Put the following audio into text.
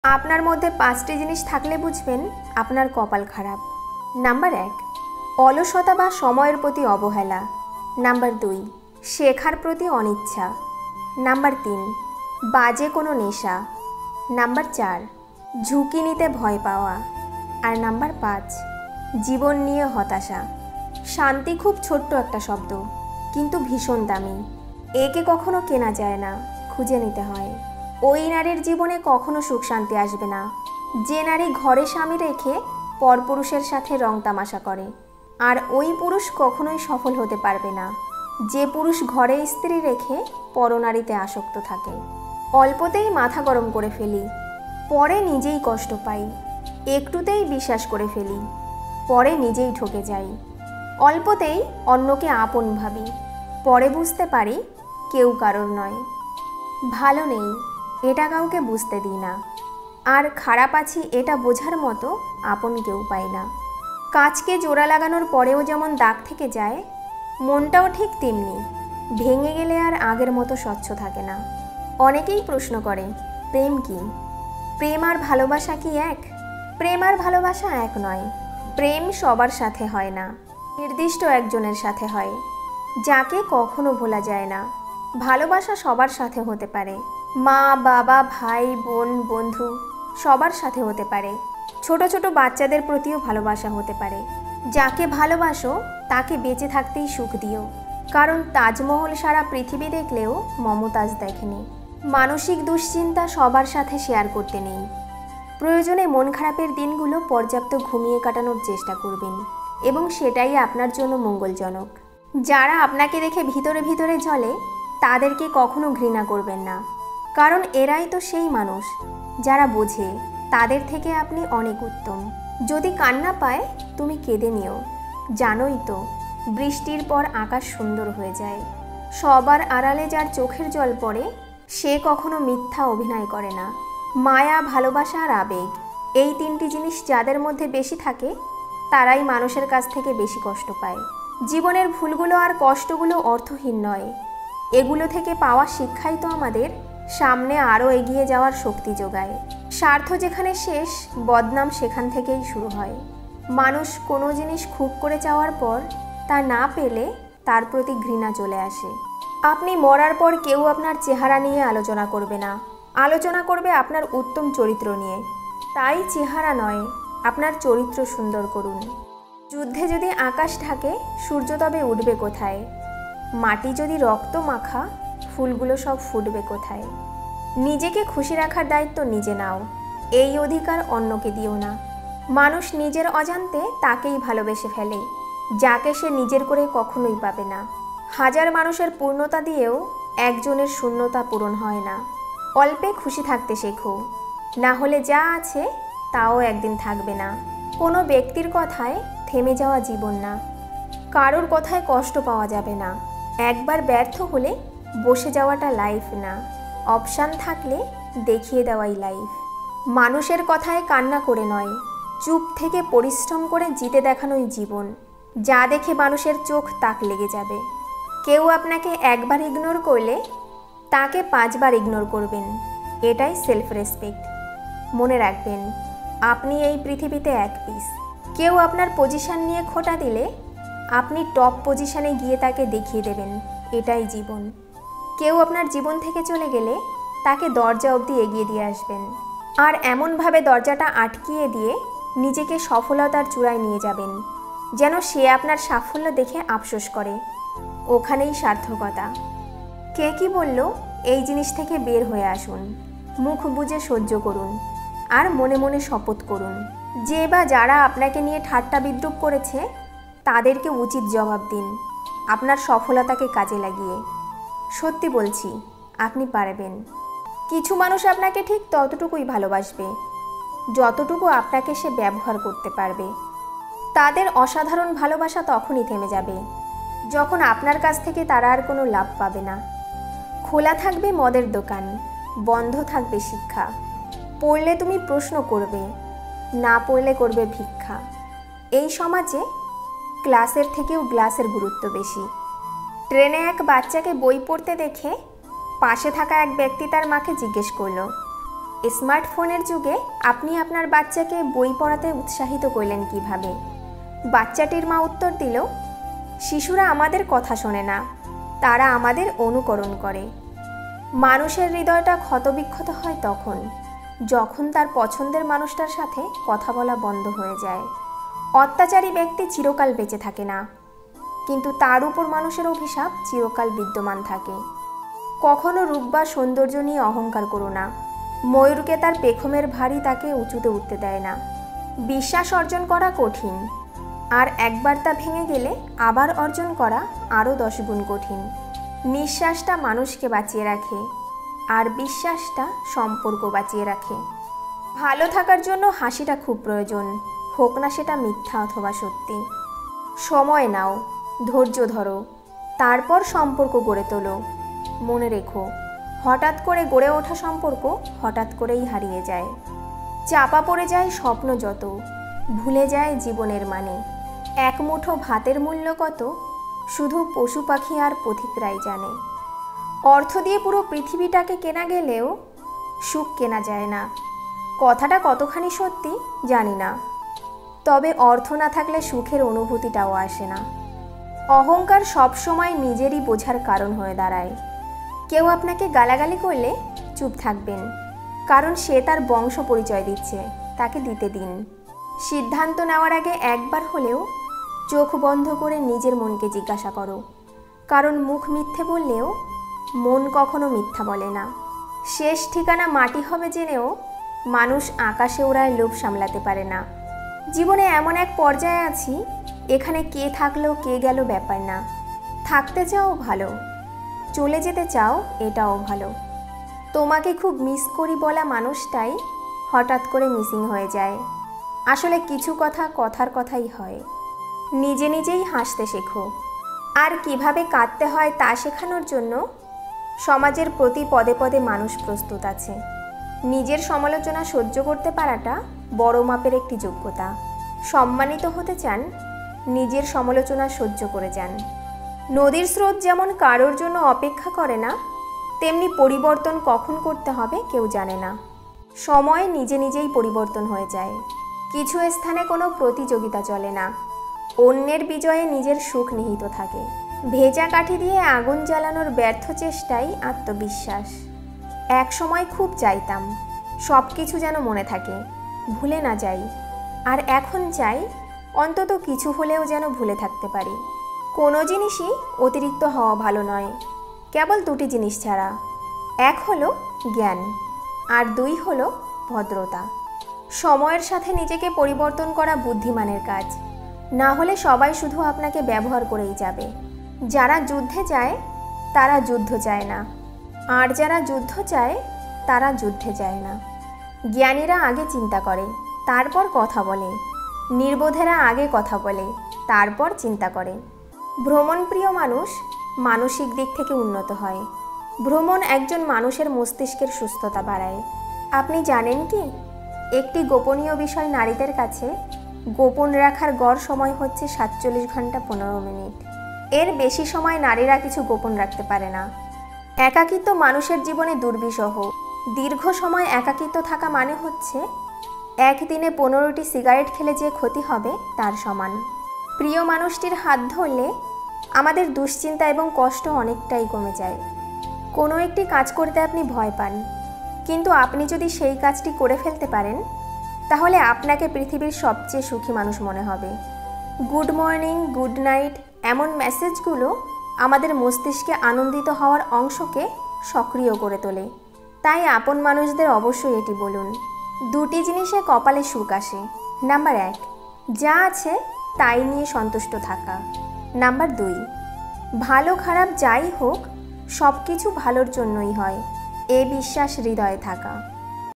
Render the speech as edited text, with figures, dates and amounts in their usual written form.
আপনার মধ্যে 5টি জিনিস থাকলে বুঝবেন আপনার কপাল খারাপ। নাম্বার 1, অলসতা বা সময়ের প্রতি অবহেলা। নাম্বার 2, শেখার প্রতি অনিচ্ছা। নাম্বার 3, বাজে কোনো নেশা। নাম্বার 4, ঝুঁকি নিতে ভয় পাওয়া। আর নাম্বার 5, জীবন নিয়ে হতাশা। শান্তি খুব ছোট্ট একটা শব্দ, কিন্তু ভীষণ দামি। একে কখনো কেনা যায় না, খুঁজে নিতে হয়। ওই নারীর জীবনে কখনো সুখ শান্তি আসবে না যে নারী ঘরে স্বামী রেখে পরপুরুষের সাথে রং তামাশা করে। আর ওই পুরুষ কখনোই সফল হতে পারবে না যে পুরুষ ঘরে স্ত্রী রেখে পরনারীতে আসক্ত থাকে। অল্পতেই মাথা গরম করে ফেলি, পরে নিজেই কষ্ট পাই। একটুতেই বিশ্বাস করে ফেলি, পরে নিজেই ঠকে যাই। অল্পতেই অন্যকে আপন ভাবি, পরে বুঝতে পারি কেউ কারোর নয়। ভালো নেই এটা কাউকে বুঝতে দিই না, আর খারাপ আছি এটা বোঝার মতো আপন কেউ পাই না। কাঁচকে জোড়া লাগানোর পরেও যেমন দাগ থেকে যায়, মনটাও ঠিক তেমনি, ভেঙে গেলে আর আগের মতো স্বচ্ছ থাকে না। অনেকেই প্রশ্ন করে, প্রেম কি? প্রেম আর ভালোবাসা কি এক? প্রেম আর ভালোবাসা এক নয়। প্রেম সবার সাথে হয় না, নির্দিষ্ট একজনের সাথে হয়, যাকে কখনো ভোলা যায় না। ভালোবাসা সবার সাথে হতে পারে, মা বাবা ভাই বোন বন্ধু সবার সাথে হতে পারে। ছোট ছোট বাচ্চাদের প্রতিও ভালোবাসা হতে পারে। যাকে ভালোবাসো তাকে বেঁচে থাকতেই সুখ দিও, কারণ তাজমহল সারা পৃথিবী দেখলেও মমতাজ দেখেনি। মানসিক দুশ্চিন্তা সবার সাথে শেয়ার করতে নেই। প্রয়োজনে মন খারাপের দিনগুলো পর্যাপ্ত ঘুমিয়ে কাটানোর চেষ্টা করবেন, এবং সেটাই আপনার জন্য মঙ্গলজনক। যারা আপনাকে দেখে ভিতরে ভিতরে জ্বলে তাদেরকে কখনো ঘৃণা করবেন না, কারণ এরাই তো সেই মানুষ যারা বোঝে তাদের থেকে আপনি অনেক উত্তম। যদি কান্না পায় তুমি কেঁদে নিও, জানোই তো বৃষ্টির পর আকাশ সুন্দর হয়ে যায়। সবার আড়ালে যার চোখের জল পড়ে সে কখনো মিথ্যা অভিনয় করে না। মায়া, ভালোবাসা আর আবেগ, এই 3টি জিনিস যাদের মধ্যে বেশি থাকে তারাই মানুষের কাছ থেকে বেশি কষ্ট পায়। জীবনের ভুলগুলো আর কষ্টগুলো অর্থহীন নয়, এগুলো থেকে পাওয়া শিক্ষাই তো আমাদের সামনে আরও এগিয়ে যাওয়ার শক্তি যোগায়। স্বার্থ যেখানে শেষ, বদনাম সেখান থেকেই শুরু হয়। মানুষ কোনো জিনিস খুব করে চাওয়ার পর তা না পেলে তার প্রতি ঘৃণা চলে আসে। আপনি মরার পর কেউ আপনার চেহারা নিয়ে আলোচনা করবে না, আলোচনা করবে আপনার উত্তম চরিত্র নিয়ে। তাই চেহারা নয়, আপনার চরিত্র সুন্দর করুন। যুদ্ধে যদি আকাশ ঢাকে সূর্য তবে উঠবে কোথায়? মাটি যদি রক্ত মাখা ফুলগুলো সব ফুটবে কোথায়? নিজেকে খুশি রাখার দায়িত্ব নিজে নাও, এই অধিকার অন্যকে দিও না। মানুষ নিজের অজান্তে তাকেই ভালোবেসে ফেলে যাকে সে নিজের করে কখনোই পাবে না। হাজার মানুষের পূর্ণতা দিয়েও একজনের শূন্যতা পূরণ হয় না। অল্পে খুশি থাকতে শেখো, না হলে যা আছে তাও একদিন থাকবে না। কোনো ব্যক্তির কথায় থেমে যাওয়া জীবন না, কারোর কথায় কষ্ট পাওয়া যাবে না। একবার ব্যর্থ হলে বসে যাওয়াটা লাইফ না, অপশান থাকলে দেখিয়ে দেওয়াই লাইফ। মানুষের কথায় কান্না করে নয়, চুপ থেকে পরিশ্রম করে জিতে দেখানোই জীবন, যা দেখে মানুষের চোখ তাক লেগে যাবে। কেউ আপনাকে একবার ইগনোর করলে তাকে 5 বার ইগনোর করবেন, এটাই সেলফ রেসপেক্ট। মনে রাখবেন আপনি এই পৃথিবীতে এক পিস। কেউ আপনার পজিশন নিয়ে খোঁটা দিলে আপনি টপ পজিশনে গিয়ে তাকে দেখিয়ে দেবেন, এটাই জীবন। কেউ আপনার জীবন থেকে চলে গেলে তাকে দরজা অবধি এগিয়ে দিয়ে আসবেন, আর এমনভাবে দরজাটা আটকিয়ে দিয়ে নিজেকে সফলতার চূড়ায় নিয়ে যাবেন যেন সে আপনার সাফল্য দেখে আফসোস করে। ওখানেই সার্থকতা। কে কি বলল এই জিনিস থেকে বের হয়ে আসুন, মুখ বুজে সহ্য করুন, আর মনে মনে শপথ করুন যে বা যারা আপনাকে নিয়ে ঠাট্টা বিদ্রূপ করেছে তাদেরকে উচিত জবাব দিন আপনার সফলতাকে কাজে লাগিয়ে। সত্যি বলছি, আপনি পারবেন। কিছু মানুষ আপনাকে ঠিক ততটুকুই ভালোবাসবে যতটুকু আপনাকে সে ব্যবহার করতে পারবে। তাদের অসাধারণ ভালোবাসা তখনই থেমে যাবে যখন আপনার কাছ থেকে তারা আর কোনো লাভ পাবে না। খোলা থাকবে মদের দোকান, বন্ধ থাকবে শিক্ষা। পড়লে তুমি প্রশ্ন করবে, না পড়লে করবে ভিক্ষা। এই সমাজে ক্লাসের থেকেও গ্লাসের গুরুত্ব বেশি। ট্রেনে এক বাচ্চাকে বই পড়তে দেখে পাশে থাকা এক ব্যক্তি তার মাকে জিজ্ঞেস করলো, স্মার্টফোনের যুগে আপনি আপনার বাচ্চাকে বই পড়াতে উৎসাহিত করলেন কিভাবে? বাচ্চাটির মা উত্তর দিল, শিশুরা আমাদের কথা শোনে না, তারা আমাদের অনুকরণ করে। মানুষের হৃদয়টা ক্ষতবিক্ষত হয় তখন যখন তার পছন্দের মানুষটার সাথে কথা বলা বন্ধ হয়ে যায়। অত্যাচারী ব্যক্তি চিরকাল বেঁচে থাকে না, কিন্তু তার উপর মানুষের অভিশাপ চিরকাল বিদ্যমান থাকে। কখনো রূপ বা সৌন্দর্য নিয়ে অহংকার করো না। ময়ূরকে তার পেখমের ভারী তাকে উঁচুতে উঠতে দেয় না। বিশ্বাস অর্জন করা কঠিন, আর একবার তা ভেঙে গেলে আবার অর্জন করা আরও 10 গুণ কঠিন। নিঃশ্বাসটা মানুষকে বাঁচিয়ে রাখে, আর বিশ্বাসটা সম্পর্ক বাঁচিয়ে রাখে। ভালো থাকার জন্য হাসিটা খুব প্রয়োজন, হোক না সেটা মিথ্যা অথবা সত্যি। সময় নাও, ধৈর্য ধরো, তারপর সম্পর্ক গড়ে তোলো। মনে রেখো, হঠাৎ করে গড়ে ওঠা সম্পর্ক হঠাৎ করেই হারিয়ে যায়। চাপা পড়ে যায় স্বপ্ন যত, ভুলে যায় জীবনের মানে। এক মুঠো ভাতের মূল্য কত, শুধু পশু পাখি আর পথিকরাই জানে। অর্থ দিয়ে পুরো পৃথিবীটাকে কেনা গেলেও সুখ কেনা যায় না। কথাটা কতখানি সত্যি জানি না, তবে অর্থ না থাকলে সুখের অনুভূতিটাও আসে না। অহংকার সবসময় নিজেরই বোঝার কারণ হয়ে দাঁড়ায়। কেউ আপনাকে গালাগালি করলে চুপ থাকবেন, কারণ সে তার বংশ পরিচয় দিচ্ছে, তাকে দিতে দিন। সিদ্ধান্ত নেওয়ার আগে একবার হলেও চোখ বন্ধ করে নিজের মনকে জিজ্ঞাসা করো, কারণ মুখ মিথ্যে বললেও মন কখনো মিথ্যা বলে না। শেষ ঠিকানা মাটি হবে জেনেও মানুষ আকাশে ওড়ায় লোভ সামলাতে পারে না। জীবনে এমন এক পর্যায়ে আছি, এখানে কে থাকলো কে গেল ব্যাপার না। থাকতে চাও ভালো, চলে যেতে চাও এটাও ভালো। তোমাকে খুব মিস করি বলা মানুষটাই হঠাৎ করে মিসিং হয়ে যায়। আসলে কিছু কথা কথার কথাই হয়। নিজে নিজেই হাসতে শেখো, আর কিভাবে কাঁদতে হয় তা শেখানোর জন্য সমাজের প্রতি পদে পদে মানুষ প্রস্তুত আছে। নিজের সমালোচনা সহ্য করতে পারাটা বড় মাপের একটি যোগ্যতা। সম্মানিত হতে চান, নিজের সমালোচনা সহ্য করে যান। নদীর স্রোত যেমন কারোর জন্য অপেক্ষা করে না, তেমনি পরিবর্তন কখন করতে হবে কেউ জানে না। সময় নিজে নিজেই পরিবর্তন হয়ে যায়। কিছু স্থানে কোনো প্রতিযোগিতা চলে না, অন্যের বিজয়ে নিজের সুখ নিহিত থাকে। ভেজা কাঠি দিয়ে আগুন জ্বালানোর ব্যর্থ চেষ্টাই আত্মবিশ্বাস। এক সময় খুব চাইতাম সব কিছু যেন মনে থাকে, ভুলে না যাই। আর এখন চাই অন্তত কিছু হলেও যেন ভুলে থাকতে পারি। কোনো জিনিসই অতিরিক্ত হওয়া ভালো নয়, কেবল 2টি জিনিস ছাড়া। 1 হলো জ্ঞান, আর 2 হলো ভদ্রতা। সময়ের সাথে নিজেকে পরিবর্তন করা বুদ্ধিমানের কাজ, না হলে সবাই শুধু আপনাকে ব্যবহার করেই যাবে। যারা যুদ্ধে যায় তারা যুদ্ধ চায় না, আর যারা যুদ্ধ চায় তারা যুদ্ধে যায় না। জ্ঞানীরা আগে চিন্তা করে, তারপর কথা বলে। নির্বোধেরা আগে কথা বলে, তারপর চিন্তা করে। ভ্রমণপ্রিয় মানুষ মানসিক দিক থেকে উন্নত হয়। ভ্রমণ একজন মানুষের মস্তিষ্কের সুস্থতা বাড়ায়। আপনি জানেন কি, একটি গোপনীয় বিষয় নারীদের কাছে গোপন রাখার গড় সময় হচ্ছে 47 ঘন্টা 15 মিনিট। এর বেশি সময় নারীরা কিছু গোপন রাখতে পারে না। একাকিত্ব মানুষের জীবনে দুর্বিষহ। দীর্ঘ সময় একাকিত্ব থাকা মানে হচ্ছে একদিনে 15টি সিগারেট খেলে যে ক্ষতি হবে তার সমান। প্রিয় মানুষটির হাত ধরলে আমাদের দুশ্চিন্তা এবং কষ্ট অনেকটাই কমে যায়। কোনো একটি কাজ করতে আপনি ভয় পান, কিন্তু আপনি যদি সেই কাজটি করে ফেলতে পারেন, তাহলে আপনাকে পৃথিবীর সবচেয়ে সুখী মানুষ মনে হবে। গুড মর্নিং, গুড নাইট এমন মেসেজগুলো আমাদের মস্তিষ্কে আনন্দিত হওয়ার অংশকে সক্রিয় করে তোলে। তাই আপন মানুষদের অবশ্যই এটি বলুন। 2টি জিনিসে কপালে সুখ আসে। নাম্বার 1, যা আছে তাই নিয়ে সন্তুষ্ট থাকা। নাম্বার 2, ভালো খারাপ যাই হোক সব কিছু ভালোর জন্যই হয়, এ বিশ্বাস হৃদয়ে থাকা।